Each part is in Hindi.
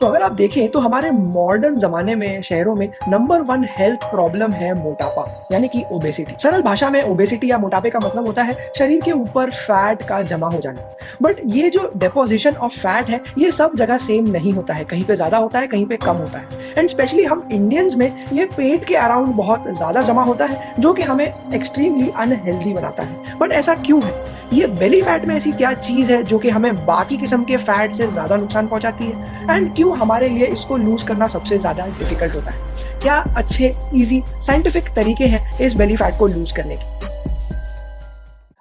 तो अगर आप देखें तो हमारे मॉडर्न ज़माने में शहरों में नंबर 1 हेल्थ प्रॉब्लम है मोटापा, यानी कि ओबेसिटी। सरल भाषा में ओबेसिटी या मोटापे का मतलब होता है शरीर के ऊपर फैट का जमा हो जाना। बट ये जो डिपोज़िशन ऑफ फैट है, ये सब जगह सेम नहीं होता है, कहीं पे ज़्यादा होता है, कहीं पे कम होता है। एंड स्पेशली हम इंडियंस में ये पेट के अराउंड बहुत ज़्यादा जमा होता है, जो कि हमें एक्सट्रीमली अनहेल्दी बनाता है। बट ऐसा क्यों है? ये बेली फैट में ऐसी क्या चीज़ है जो कि हमें बाकी किस्म के फैट से ज़्यादा नुकसान पहुँचाती है? एंड क्यों हमारे लिए इसको लूज़ करना सबसे ज़्यादा डिफ़िकल्ट होता है? क्या अच्छे, ईज़ी, साइंटिफिक तरीके हैं इस बेली फैट को लूज़ करने के?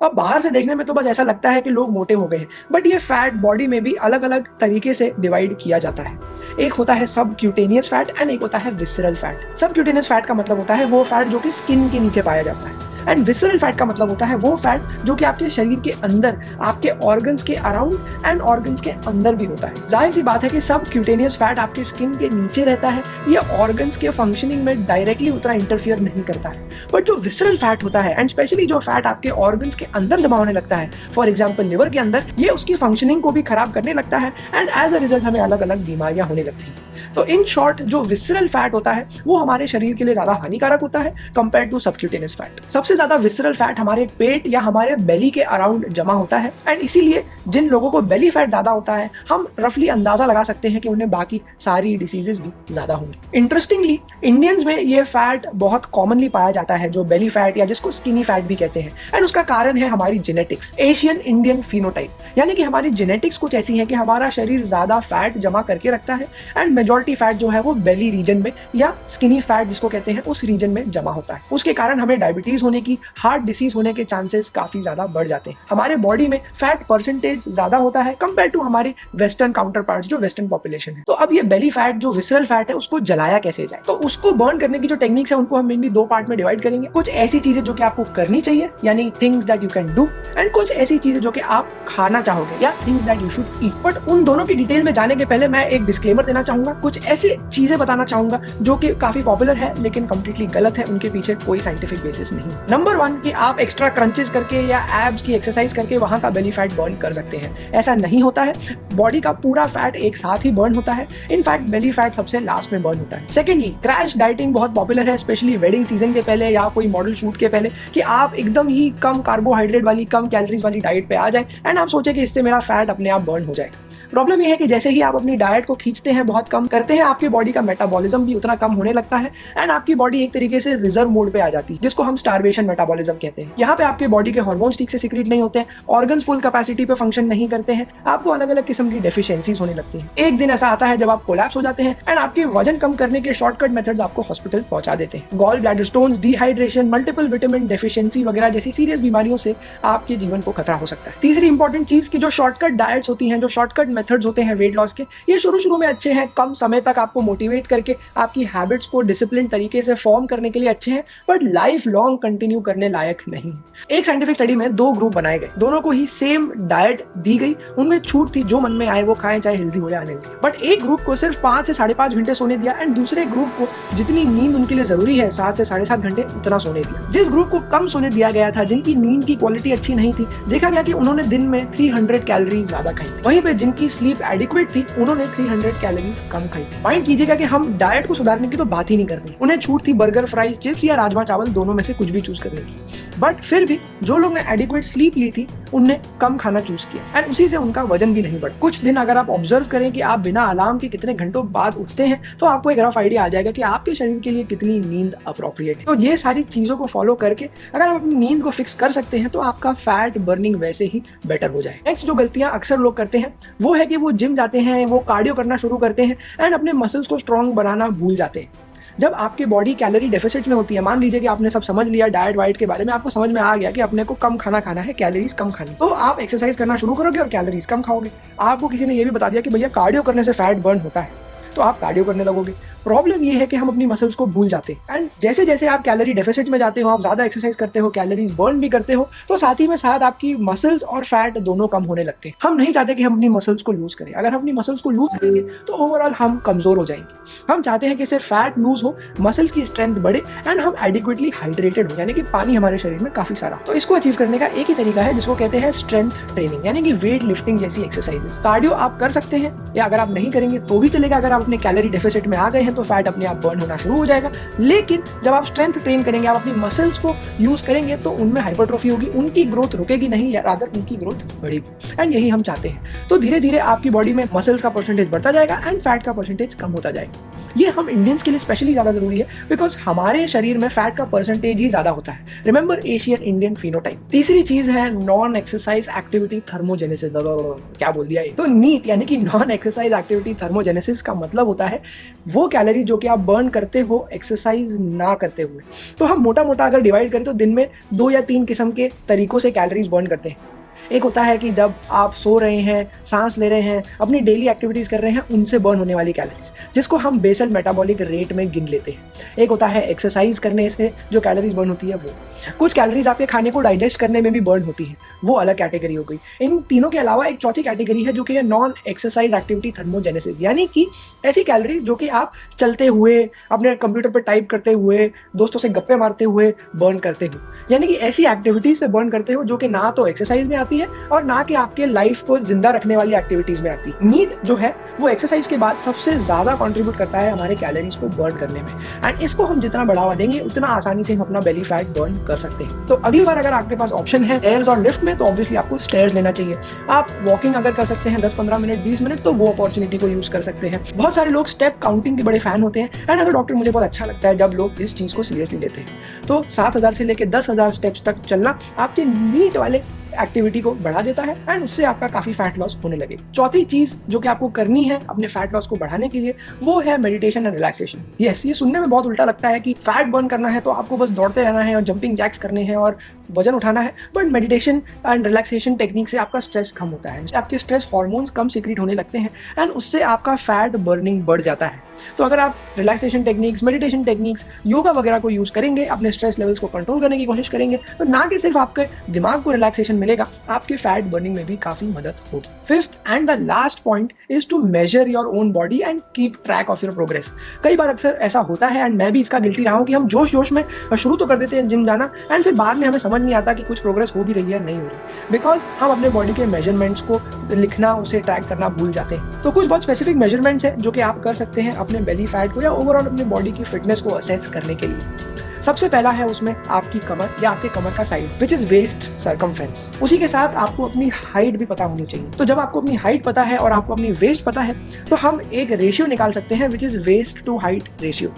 अब बाहर से देखने में तो बस ऐसा लगता है कि लोग मोटे हो गए हैं, बट ये फैट बॉडी में भी अलग-अलग तरीके से डिवाइड किया जाता है। एक होता है सबक्यूटेनियस फैट एंड एक होता है विसरल फैट। सबक्यूटेनियस फैट का मतलब होता है वो फैट जो कि स्किन के नीचे पाया जाता है। एंड विसरल फैट का मतलब होता है वो फैट जो कि आपके शरीर के अंदर, आपके ऑर्गन्स के अराउंड एंड ऑर्गन्स के अंदर भी होता है। जाहिर सी बात है कि सबक्यूटेनियस फैट आपके स्किन के नीचे रहता है, ये ऑर्गन्स के फंक्शनिंग में डायरेक्टली उतना इंटरफियर नहीं करता है। बट जो विसरल फैट होता है एंड स्पेशली जो फैट आपके ऑर्गन्स के अंदर जमा होने लगता है, फॉर एग्जाम्पल लिवर के अंदर, ये उसकी फंक्शनिंग को भी खराब करने लगता है एंड एज अ रिजल्ट हमें अलग अलग बीमारियां होने लगती हैं। तो इन शॉर्ट जो विसरल फैट होता है वो हमारे शरीर के लिए ज्यादा हानिकारक होता है कंपेयर टू सबक्यूटेनियस फैट। सबसे ज्यादा विसरल फैट हमारे पेट या हमारे बेली के अराउंड जमा होता है एंड इसीलिए जिन लोगों को बेली फैट ज्यादा होता है, हम रफली अंदाजा लगा सकते हैं कि उन्हें बाकी सारी डिसीजेस भी ज्यादा होंगी। इंटरेस्टिंगली इंडियंस में ये फैट बहुत कॉमनली पाया जाता है, जो बेली फैट या जिसको स्किनी फैट भी कहते हैं। एंड उसका कारण है हमारी जेनेटिक्स, एशियन इंडियन फिनोटाइप, यानी कि हमारी जेनेटिक्स कुछ ऐसी है कि हमारा शरीर ज्यादा फैट जमा करके रखता है एंड मेजॉरिटी फैट जो है वो बेली रीजन में या स्किनी फैट जिसको कहते हैं उस रीजन में जमा होता है। उसके कारण हमें डायबिटीज होने की, हार्ट डिसीज होने के चांसेस काफी ज्यादा बढ़ जाते हैं। हमारे बॉडी में फैट परसेंटेज ज्यादा होता है कंपेयर टू हमारे वेस्टर्न काउंटर पार्ट्स, जो वेस्टर्न पॉपुलेशन है। तो अब ये बेली फैट जो विसरल फैट है उसको जलाया कैसे जाए? तो उसको बर्न करने की जो टेक्निक्स है उनको हम मेनली 2 पार्ट में डिवाइड करेंगे। कुछ ऐसी चीजें जो कि आपको करनी चाहिए, यानी things that you can do, and कुछ ऐसी चीजें जो कि आप खाना चाहोगे या things that you should eat. But उन दोनों की डिटेल में जाने के पहले मैं एक डिस्क्लेमर देना चाहूंगा। कुछ ऐसे चीजें बताना चाहूंगा जो कि काफी पॉपुलर है लेकिन कंप्लीटली गलत है, उनके पीछे कोई साइंटिफिक बेसिस नहीं। नंबर 1 कि आप एक्स्ट्रा क्रंचेस करके या एब्स की एक्सरसाइज करके वहां का बेली फैट बर्न कर सकते हैं। ऐसा नहीं होता है, बॉडी का पूरा फैट एक साथ ही बर्न होता है। इनफैक्ट बेली फैट सबसे लास्ट में बर्न होता है। सेकेंडली, क्रैश डाइटिंग बहुत पॉपुलर है, स्पेशली वेडिंग सीजन के पहले या कोई मॉडल शूट के पहले, कि आप एकदम ही कम कार्बोहाइड्रेट वाली, कम कैलोरीज वाली डाइट पे आ जाए एंड आप सोचे कि इससे मेरा फैट अपने आप बर्न हो जाएगा। प्रॉब्लम यह है कि जैसे ही आप अपनी डाइट को खींचते हैं, बहुत कम करते हैं, आपकी बॉडी का मेटाबॉलिज्म भी उतना कम होने लगता है एंड आपकी बॉडी एक तरीके से रिजर्व मोड पे आ जाती है, जिसको हम स्टारवेशन मेटाबॉलिज्म कहते हैं। यहाँ पे आपके बॉडी के हार्मोन्स ठीक से सीक्रेट नहीं होते हैं, ऑर्गन्स फुल कैपेसिटी पे फंक्शन नहीं करते हैं, आपको अलग अलग किस्म की डेफिशिएंसीज होने लगती हैं। एक दिन ऐसा आता है जब आप कोलैप्स हो जाते हैं एंड आपके वजन कम करने के शॉर्टकट मेथड्स आपको हॉस्पिटल पहुंचा देते हैं। Gall bladder stones, dehydration, multiple vitamin deficiency वगैरह जैसी सीरियस बीमारियों से आपके जीवन को खतरा हो सकता है। तीसरी इंपॉर्टेंट चीज की जो शॉर्टकट डाइट्स होती हैं, जो शॉर्टकट मेथड्स होते हैं वेट लॉस के, ये शुरू में अच्छे हैं, कम समय तक आपको मोटिवेट करके आपकी हैबिट्स को डिसिप्लिन तरीके से फॉर्म करने के लिए अच्छे हैं, बट लाइफ लॉन्ग कंटिन्यू करने लायक नहीं। एक साइंटिफिक स्टडी में 2 ग्रुप बनाए गए, दोनों को ही सेम डाइट दी गई, उनमें छूट थी, जो मन में आए वो खाएं, चाहे हेल्दी हो या अनहेल्दी। बट एक ग्रुप को सिर्फ 5 से 5.5 घंटे सोने दिया एंड दूसरे ग्रुप को जितनी नींद उनके लिए जरूरी है 7 से 7.5 घंटे उतना सोने दिया। जिस ग्रुप को कम सोने दिया गया था, जिनकी नींद की क्वालिटी अच्छी नहीं थी, देखा गया कि उन्होंने दिन में 300 कैलोरीज ज्यादा खाई थी। वहीं पे जिनकी स्लीप एडिक्वेट थी, उन्होंने 300 कैलोरीज कम खाई। माइंड कीजिएगा कि हम डाइट को सुधारने की तो बात ही नहीं कर रहे, उन्हें छूट थी बर्गर, फ्राइज, चिप्स या राजमा चावल, दोनों में से कुछ भी चूज करने की। बट फिर भी जो लोग ने एडिक्वेट स्लीप ली थी, उनने कम खाना चूज किया एंड उसी से उनका वजन भी नहीं बढ़ा। कुछ दिन अगर आप ऑब्जर्व करें कि आप बिना अलार्म के कितने घंटों बाद उठते हैं, तो आपको एक रफ आइडिया आ जाएगा कि आपके शरीर के लिए कितनी नींद अप्रोप्रिएट है। तो ये सारी चीजों को फॉलो करके अगर आप अपनी नींद को फिक्स कर सकते हैं, तो आपका फैट बर्निंग वैसे ही बेटर हो जाए। नेक्स्ट जो गलतियां अक्सर लोग करते हैं वो है कि वो जिम जाते हैं, वो कार्डियो करना शुरू करते हैं एंड अपने मसल्स को स्ट्रॉन्ग बनाना भूल जाते हैं। जब आपकी बॉडी कैलोरी डेफिसिट में होती है, मान लीजिए कि आपने सब समझ लिया डाइट वाइट के बारे में, आपको समझ में आ गया कि अपने को कम खाना खाना है, कैलोरीज कम खानी, तो आप एक्सरसाइज करना शुरू करोगे और कैलोरीज कम खाओगे। आपको किसी ने ये भी बता दिया कि भैया कार्डियो करने से फैट बर्न होता है, तो आप कार्डियो करने लगोगे। प्रॉब्लम ये है कि हम अपनी मसल्स को भूल जाते हैं। एंड जैसे जैसे आप कैलोरी डेफिसिट में जाते हो, आप ज़्यादा एक्सरसाइज करते हो, कैलोरीज बर्न भी करते हो, तो साथ ही में साथ आपकी मसल्स और फैट दोनों कम होने लगते हैं। हम नहीं चाहते कि हम अपनी मसल्स को लूज करें। अगर हम अपनी मसल्स को लूज करेंगे तो ओवरऑल हम कमजोर हो जाएंगे। हम चाहते हैं कि सिर्फ फैट लूज हो, मसल्स की स्ट्रेंथ बढ़े एंड हम एडिक्वेटली हाइड्रेटेड हो, यानी कि पानी हमारे शरीर में काफी सारा। तो इसको अचीव करने का एक ही तरीका है जिसको कहते हैं स्ट्रेंथ ट्रेनिंग, यानी कि वेट लिफ्टिंग जैसी एक्सरसाइजेस। कार्डियो आप कर सकते हैं या अगर आप नहीं करेंगे तो भी चलेगा। अगर आप अपने कैलोरी डेफिसिट में आ गए हैं तो फैट अपने आप बर्न होना शुरू हो जाएगा। लेकिन जब आप स्ट्रेंथ ट्रेन करेंगे, आप अपनी मसल्स को यूज करेंगे तो उनमें हाइपरट्रोफी होगी, उनकी ग्रोथ रुकेगी नहीं, या रादर उनकी ग्रोथ बढ़ेगी। एंड यही हम चाहते हैं। तो धीरे धीरे आपकी बॉडी में मसल्स का परसेंटेज बढ़ता जाएगा एंड फैट का परसेंटेज कम होता जाएगा। ये हम इंडियंस के लिए स्पेशली ज्यादा जरूरी है बिकॉज हमारे शरीर में फैट का परसेंटेज ही ज्यादा होता है। Remember Asian Indian phenotype. तीसरी चीज है नॉन एक्सरसाइज एक्टिविटी थर्मोजेनेसिस। क्या बोल दिया ये? तो नीट यानी कि नॉन एक्सरसाइज एक्टिविटी थर्मोजेनेसिस का मतलब होता है वो कैलोरी जो कि आप बर्न करते हो एक्सरसाइज ना करते हुए। तो हम मोटा मोटा अगर डिवाइड करें तो दिन में 2 या 3 किस्म के तरीकों से कैलोरीज बर्न करते हैं। एक होता है कि जब आप सो रहे हैं, सांस ले रहे हैं, अपनी डेली एक्टिविटीज कर रहे हैं, उनसे बर्न होने वाली कैलोरीज, जिसको हम बेसल मेटाबॉलिक रेट में गिन लेते हैं। एक होता है एक्सरसाइज करने से जो कैलोरीज बर्न होती है वो। कुछ कैलोरीज आपके खाने को डाइजेस्ट करने में भी बर्न होती है, वो अलग कैटेगरी हो गई। इन तीनों के अलावा एक चौथी कैटेगरी है जो कि है नॉन एक्सरसाइज एक्टिविटी थर्मोजेनेसिस, यानी कि ऐसी कैलोरीज जो कि आप चलते हुए, अपने कंप्यूटर पर टाइप करते हुए, दोस्तों से गप्पे मारते हुए बर्न करते हो। यानी कि ऐसी एक्टिविटीज से बर्न करते हो जो कि ना तो एक्सरसाइज में आती है और ना कि आपके लाइफ को जिंदा रखने वाली एक्टिविटीज में आती है। नीट जो है वो एक्सरसाइज के बाद सबसे ज्यादा कंट्रीब्यूट करता है हमारे कैलोरीज को बर्न करने में। एंड इसको हम जितना बढ़ावा देंगे उतना आसानी से हम अपना बेली फैट बर्न कर सकते हैं। तो अगली बार अगर आपके पास ऑप्शन है स्टेयर्स और लिफ्ट में, तो ऑब्वियसली आपको स्टेयर्स लेना चाहिए। आप वॉकिंग अगर कर सकते हैं 10-15 मिनट, 20 मिनट, तो वो अपॉर्चुनिटी को यूज कर सकते हैं। बहुत सारे लोग स्टेप काउंटिंग के बड़े फैन होते हैं एंड एज अ डॉक्टर मुझे बहुत अच्छा लगता है जब लोग इस चीज को सीरियसली लेते हैं। तो 7,000 से लेकर 10,000 स्टेप्स तक चलना आपके नीट वाले एक्टिविटी को बढ़ा देता है एंड उससे आपका काफी फैट लॉस होने लगे। चौथी चीज जो कि आपको करनी है अपने फैट लॉस को बढ़ाने के लिए वो है मेडिटेशन एंड रिलैक्सेशन। यस, ये सुनने में बहुत उल्टा लगता है कि फैट बर्न करना है तो आपको बस दौड़ते रहना है और जंपिंग जैक्स करने हैं और वजन उठाना है, but meditation and relaxation technique से आपका स्ट्रेस कम होता है, आपके स्ट्रेस हार्मोन्स कम सीक्रेट होने लगते हैं एंड उससे आपका फैट बर्निंग बढ़ जाता है। तो अगर आप relaxation techniques, meditation techniques, yoga वगैरह को यूज करेंगे, अपने स्ट्रेस लेवल्स को कंट्रोल करने की कोशिश करेंगे, तो ना कि सिर्फ आपके दिमाग को रिलैक्सेशन मिलेगा, आपके फैट बर्निंग में भी काफी मदद होगी। Fifth and the last point is to measure your own body and keep track of your progress. कई बार अक्सर ऐसा होता है एंड मैं भी इसका गिल्टी रहा हूं कि हम जोश जोश में शुरू तो कर देते हैं जिम जाना एंड फिर बाद में हमें समझ नहीं आता कि कुछ प्रोग्रेस हो भी रही है नहीं हो रही, बिकॉज हम अपने बॉडी के मेजरमेंट्स को लिखना, उसे ट्रैक करना भूल जाते हैं। तो कुछ बहुत स्पेसिफिक मेजरमेंट्स है जो कि आप कर सकते हैं अपने बेली फैट को या ओवरऑल अपने बॉडी की फिटनेस को असेस करने के लिए। सबसे पहला है उसमें आपकी कमर या आपके कमर का size, which is waist circumference. उसी के साथ आपको अपनी हाइट भी पता होनी चाहिए। तो जब आपको अपनी हाइट पता है और आपको अपनी वेस्ट पता है तो हम एक रेशियो निकाल सकते हैं which is waist to height ratio,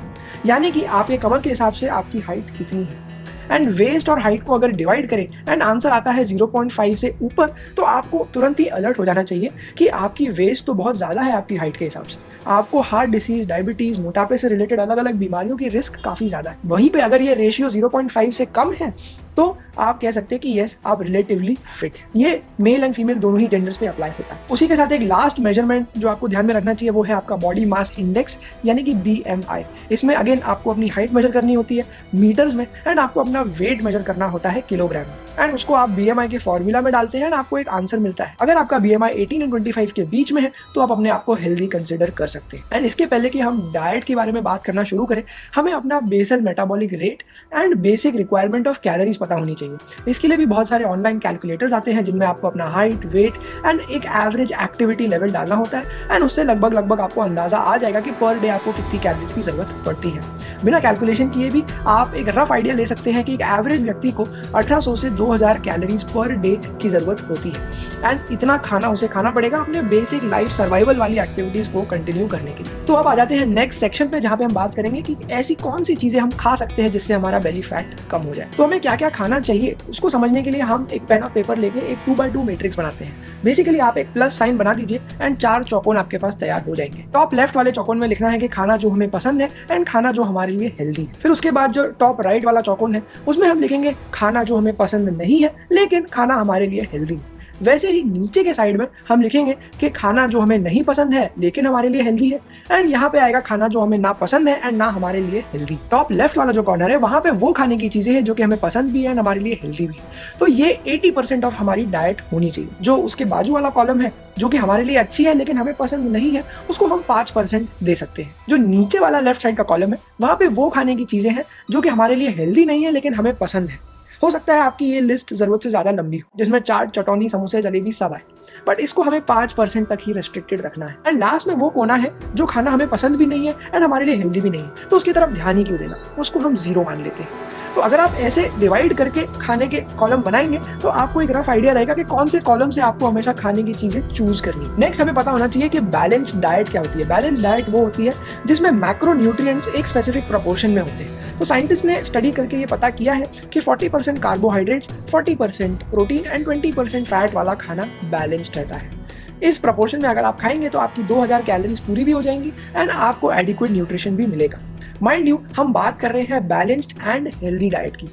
यानी कि आपके कमर के हिसाब से आपकी हाइट कितनी है एंड वेस्ट और हाइट को अगर डिवाइड करें एंड आंसर आता है 0.5 से ऊपर, तो आपको तुरंत ही अलर्ट हो जाना चाहिए कि आपकी वेस्ट तो बहुत ज़्यादा है आपकी हाइट के हिसाब से। आपको हार्ट डिसीज, डायबिटीज, मोटापे से रिलेटेड अलग अलग बीमारियों की रिस्क काफ़ी ज़्यादा है। वहीं पे अगर ये रेशियो 0.5 से कम है तो आप कह सकते हैं कि यस, आप रिलेटिवली फिट। ये मेल एंड फीमेल दोनों ही जेंडर्स पे अप्लाई होता है। उसी के साथ एक लास्ट मेजरमेंट जो आपको ध्यान में रखना चाहिए वो है आपका बॉडी मास इंडेक्स, यानी कि BMI। इसमें अगेन आपको अपनी हाइट मेजर करनी होती है मीटर्स में एंड आपको अपना वेट मेजर करना होता है किलोग्राम में, एंड उसको आप BMI के फॉर्मूला में डालते हैं एंड आपको एक आंसर मिलता है। अगर आपका BMI 18 और 25 के बीच में है तो आप अपने आप को हेल्दी कंसिडर कर सकते हैं। एंड इसके पहले कि हम डाइट के बारे में बात करना शुरू करें, हमें अपना basal metabolic rate and basic requirement of calories पता होनी चाहिए। इसके लिए भी बहुत सारे ऑनलाइन कैलकुलेटर्स आते हैं जिनमें आपको अपना हाइट, वेट एंड एक एवरेज एक्टिविटी लेवल डालना होता है एंड उससे लगभग आपको अंदाजा आ जाएगा कि पर डे आपको कितनी कैलोरीज की जरूरत पड़ती है। बिना कैलकुलेशन किए भी आप एक रफ आइडिया ले सकते हैं कि एक एवरेज व्यक्ति को 1800 से 2000 कैलोरीज पर डे की जरूरत होती है एंड इतना खाना उसे खाना पड़ेगा अपने बेसिक लाइफ सर्वाइवल वाली एक्टिविटीज को कंटिन्यू करने के लिए। तो अब आ जाते हैं नेक्स्ट सेक्शन पे जहाँ पे हम बात करेंगे कि ऐसी कौन सी चीजें हम खा सकते हैं जिससे हमारा बेली फैट कम हो जाए। तो हमें क्या क्या खाना चाहिए उसको समझने के लिए हम एक पेन और पेपर लेके एक 2x2 मैट्रिक्स बनाते हैं। बेसिकली आप एक प्लस साइन बना दीजिए एंड 4 चौकोन आपके पास तैयार हो जाएंगे। टॉप लेफ्ट वाले चौकोन में लिखना है कि खाना जो हमें पसंद है एंड खाना जो हमारे लिए हेल्दी है। फिर उसके बाद जो टॉप राइट वाला चौकोन है उसमें हम लिखेंगे खाना जो हमें पसंद नहीं है लेकिन खाना हमारे लिए हेल्दी है। वैसे ही नीचे के साइड में हम लिखेंगे कि खाना जो हमें नहीं पसंद है लेकिन हमारे लिए हेल्दी है, एंड यहाँ पे आएगा खाना जो हमें ना पसंद है एंड ना हमारे लिए हेल्दी। टॉप लेफ्ट वाला जो कॉर्नर है वहाँ पे वो खाने की चीजें हैं जो कि हमें पसंद भी है एंड हमारे लिए हेल्दी भी है। तो ये 80% ऑफ हमारी डाइट होनी चाहिए। जो उसके बाजू वाला कॉलम है जो कि हमारे लिए अच्छी है लेकिन हमें पसंद नहीं है, उसको हम 5% दे सकते हैं। जो नीचे वाला लेफ्ट साइड का कॉलम है वहाँ पे वो खाने की चीजें हैं जो कि हमारे लिए हेल्दी नहीं है लेकिन हमें पसंद है। हो सकता है आपकी ये लिस्ट जरूरत से ज्यादा लंबी हो, जिसमें चाट, चटौनी, समोसे, जलेबी सब आए, बट इसको हमें 5% तक ही रेस्ट्रिक्टेड रखना है। एंड लास्ट में वो कोना है जो खाना हमें पसंद भी नहीं है एंड हमारे लिए हेल्दी भी नहीं है, तो उसकी तरफ ध्यान ही क्यों देना, उसको हम 0 मान लेते हैं। तो अगर आप ऐसे डिवाइड करके खाने के कॉलम बनाएंगे तो आपको एक रफ आइडिया रहेगा कि कौन से कॉलम से आपको हमेशा खाने की चीजें चूज करनी। नेक्स्ट हमें पता होना चाहिए कि बैलेंस्ड डाइट क्या होती है। बैलेंस्ड डाइट वो होती है जिसमें मैक्रो न्यूट्रिएंट्स एक स्पेसिफिक प्रोपोर्शन में होते हैं। तो साइंटिस्ट ने स्टडी करके ये पता किया है कि 40% कार्बोहाइड्रेट्स, 40% प्रोटीन एंड 20% फैट वाला खाना बैलेंस्ड रहता है। इस प्रपोर्शन में अगर आप खाएंगे तो आपकी 2000 कैलोरीज पूरी भी हो जाएंगी एंड आपको एडिक्वेट न्यूट्रिशन भी मिलेगा। माइंड यू, हम बात कर रहे हैं बैलेंस्ड एंड हेल्दी डाइट की।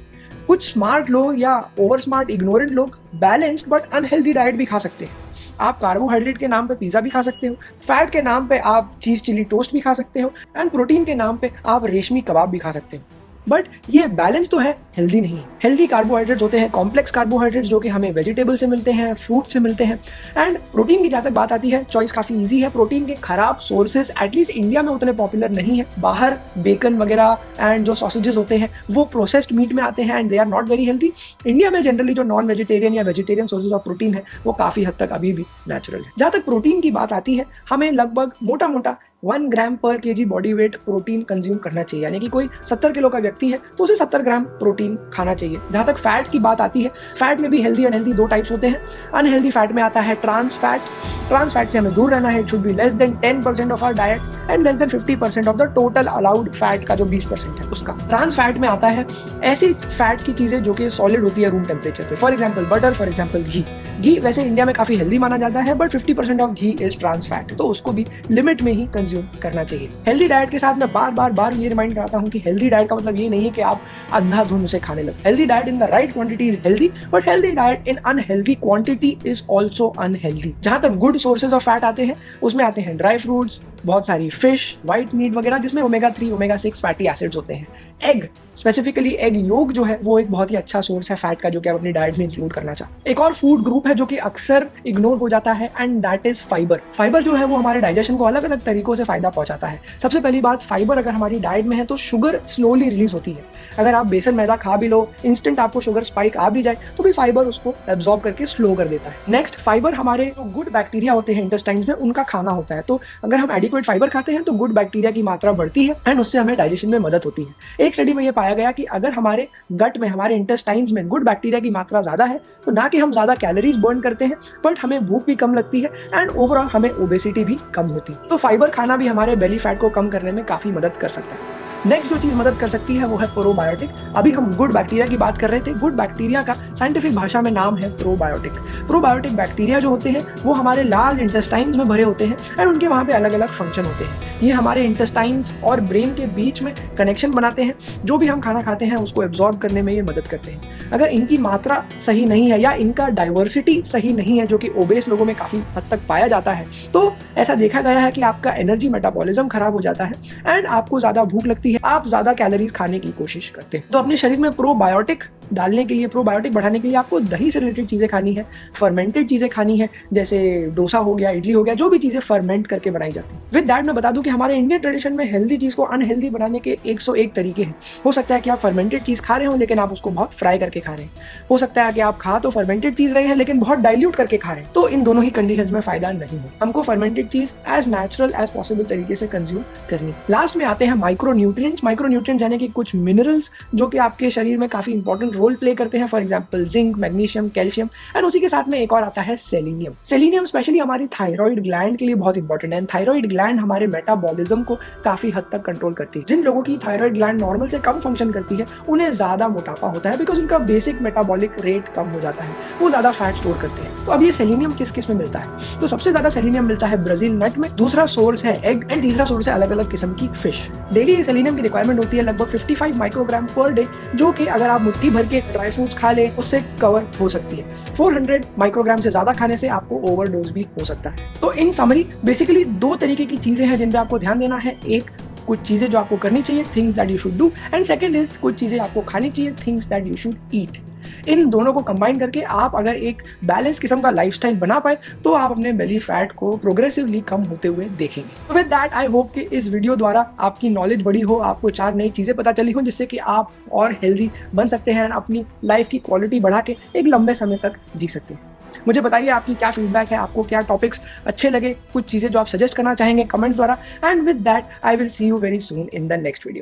कुछ स्मार्ट लोग या ओवर स्मार्ट इग्नोरेंट लोग बैलेंस्ड बट अनहेल्दी डाइट भी खा सकते हैं। आप कार्बोहाइड्रेट के नाम पे पिज्जा भी खा सकते हो, फैट के नाम पे आप चीज चिली टोस्ट भी खा सकते हो एंड प्रोटीन के नाम पे आप रेशमी कबाब भी खा सकते हो। बट ये बैलेंस तो है, हेल्दी नहीं। हेल्दी कार्बोहाइड्रेट्स होते हैं कॉम्प्लेक्स कार्बोहाइड्रेट्स जो कि हमें वेजिटेबल से मिलते हैं, फ्रूट से मिलते हैं। एंड प्रोटीन की जहाँ तक बात आती है, चॉइस काफ़ी इजी है। प्रोटीन के खराब सोर्सेज एटलीस्ट इंडिया में उतने पॉपुलर नहीं है। बाहर बेकन वगैरह एंड जो सॉसेजेस होते हैं वो प्रोसेस्ड मीट में आते हैं and they are not very healthy. India में जनरली जो नॉन वेजिटेरियन या वेजिटेरियन सोर्सेज ऑफ प्रोटीन है वो काफ़ी हद तक अभी भी नेचुरल है। जहाँ तक प्रोटीन की बात आती है, हमें लगभग मोटा मोटा 1 ग्राम पर KG body weight protein consume करना चाहिए। यानी कि कोई 70 किलो का व्यक्ति है तो उसे 70 ग्राम प्रोटीन खाना चाहिए। जहाँ तक फैट की बात आती है, फैट में भी हेल्दी अनहेल्दी 2 टाइप्स होते हैं। अनहेल्दी फैट में आता है ट्रांस फैट। ट्रांस फैट से हमें दूर रहना है। It should be less than 10% of our diet and less than 50% of the total allowed fat का जो 20% है उसका। ट्रांस फैट में आता है ऐसी फैट की चीजें जो कि सॉलिड होती है रूम टेम्परेचर पे। For example butter, for example ghee. Ghee वैसे इंडिया में काफी हेल्दी माना जाता है but 50% of ghee is trans fat, तो उसको भी लिमिट में ही कंज्यूम करना चाहिए। हेल्दी डाइट के साथ मैं बार बार ये रिमाइंड कराता हूँ कि हेल्दी डाइट का मतलब ये नहीं है कि आप अंधाधुंध उसे खाने लगे। Healthy diet in the right quantity is healthy, but healthy diet in unhealthy quantity is also unhealthy. जहां तक गुड सोर्सेज ऑफ फैट आते हैं उसमें आते हैं ड्राई फ्रूट्स, बहुत सारी फिश, व्हाइट मीट वगैरह जिसमें ओमेगा 3, ओमेगा 6 फैटी एसिड्स होते हैं। एग, स्पेसिफिकली एग योग जो है वो एक बहुत ही अच्छा सोर्स है फैट का जो कि आप अपनी डाइट में इंक्लूड करना चाहते। एक और फूड ग्रुप है जो कि अक्सर इग्नोर हो जाता है and that is fibre. Fibre जो है वो हमारे डाइजेशन को अलग अलग तरीकों से फायदा पहुंचाता है। सबसे पहली बात, फाइबर अगर हमारी डाइट में है तो शुगर स्लोली रिलीज होती है। अगर आप बेसन मैदा खा भी लो, इंस्टेंट आपको शुगर स्पाइक आ भी जाए तो भी फाइबर उसको एब्जॉर्ब करके स्लो कर देता है। नेक्स्ट, फाइबर हमारे जो गुड बैक्टीरिया होते हैं इंटेस्टाइन्स में उनका खाना होता है। तो अगर हम एडिक्वेट फाइबर खाते हैं तो गुड बैक्टीरिया की मात्रा बढ़ती है एंड उससे हमें डाइजेशन में मदद होती है। एक स्टडी में यह पाया गया कि अगर हमारे गट में, हमारे इंटेस्टाइन्स में गुड बैक्टीरिया की मात्रा ज्यादा है तो ना कि हम ज्यादा कैलोरीज बर्न करते हैं बट हमें भूख भी कम लगती है एंड ओवरऑल हमें ओबेसिटी भी कम होती है। तो फाइबर खाना भी हमारे बेली फैट को कम करने में काफी मदद कर सकता है। नेक्स्ट जो चीज मदद कर सकती है वो है प्रोबायोटिक। अभी हम गुड बैक्टीरिया की बात कर रहे थे। गुड बैक्टीरिया का साइंटिफिक भाषा में नाम है प्रोबायोटिक। प्रोबायोटिक बैक्टीरिया जो होते हैं वो हमारे लार्ज इंटेस्टाइन्स में भरे होते हैं एंड उनके वहाँ पे अलग अलग फंक्शन होते हैं। ये हमारे इंटेस्टाइन्स और ब्रेन के बीच में कनेक्शन बनाते हैं। जो भी हम खाना खाते हैं उसको एब्जॉर्ब करने में ये मदद करते हैं। अगर इनकी मात्रा सही नहीं है या इनका डाइवर्सिटी सही नहीं है, जो कि ओबेस लोगों में काफी हद तक पाया जाता है, तो ऐसा देखा गया है कि आपका एनर्जी मेटाबॉलिज्म खराब हो जाता है एंड आपको ज्यादा भूख लगती है, आप ज्यादा कैलोरीज खाने की कोशिश करते हैं। तो अपने शरीर में प्रोबायोटिक डालने के लिए, प्रोबायोटिक बढ़ाने के लिए आपको दही से रिलेटेड चीजें खानी है, फर्मेंटेड चीजें खानी है, जैसे डोसा हो गया, इडली हो गया, जो भी चीजें फर्मेंट करके बनाई जाती है। विद दैट मैं बता दूं कि हमारे इंडियन ट्रेडिशन में हेल्दी चीज को अनहेल्दी बनाने के 101 तरीके हैं। हो सकता है कि आप फर्मेंटेड चीज खा रहे हो लेकिन आप उसको बहुत फ्राई करके खा रहे हैं। हो सकता है कि आप खा तो फर्मेंटेड चीज रहे हैं लेकिन बहुत डाइल्यूट करके खा रहे हैं। तो इन दोनों ही कंडीशंस में फायदा नहीं हो। हमको फर्मेंटेड चीज एज नेचुरल एज पॉसिबल तरीके से कंज्यूम करनी। लास्ट में आते हैं माइक्रो न्यूट्रिएंट्स। माइक्रो न्यूट्रिएंट्स यानी कि कुछ मिनरल्स जो कि आपके शरीर में काफी इंपॉर्टेंट रोल प्ले करते हैं। For example zinc, magnesium, calcium and उसी के साथ में एक और आता है सेलेनियम। सेलेनियम स्पेशली हमारी थायराइड ग्लैंड के लिए बहुत इंपॉर्टेंट है। थायराइड ग्लैंड हमारे मेटाबॉलिज्म को काफी हद तक कंट्रोल करती है। जिन लोगों की थायराइड ग्लैंड नॉर्मल से कम फंक्शन करती है उन्हें ज्यादा मोटापा होता है बिकॉज उनका बेसिक मेटाबॉलिक रेट कम हो जाता है, वो ज्यादा फैट स्टोर करते हैं। तो अब ये सेलेनियम किस किस में मिलता है? तो सबसे ज्यादा सेलेनियम मिलता है ब्राजील नट में, दूसरा सोर्स है एग एंड तीसरा सोर्स है अलग अलग किस्म की फिश। डेली सेलेनियम की रिक्वायरमेंट होती है लगभग 55 माइक्रोग्राम पर डे, जो कि अगर आप मुट्ठी भर करके ड्राई फ्रूट्स खा ले, उससे कवर हो सकती है। 400 माइक्रोग्राम से ज़्यादा खाने से आपको ओवरडोज भी हो सकता है। तो इन समरी बेसिकली 2 तरीके की चीज़ें हैं जिन पे आपको ध्यान देना है। एक, कुछ चीज़ें जो आपको करनी चाहिए, things that you should do, and second is कुछ चीज़ें आपको खानी चाहिए, things that you should eat. इन दोनों को कंबाइन करके आप अगर एक बैलेंस किस्म का लाइफस्टाइल बना पाए तो आप अपने बेली फैट को प्रोग्रेसिवली कम होते हुए देखेंगे। तो विद दैट आई होप कि इस वीडियो द्वारा आपकी नॉलेज बढ़ी हो, आपको 4 नई चीज़ें पता चली हो जिससे कि आप और हेल्दी बन सकते हैं, अपनी लाइफ की क्वालिटी बढ़ा के एक लंबे समय तक जी सकते हैं। मुझे बताइए आपकी क्या फीडबैक है, आपको क्या टॉपिक्स अच्छे लगे, कुछ चीज़ें जो आप सजेस्ट करना चाहेंगे कमेंट द्वारा। And with that I will see you very soon in the next video.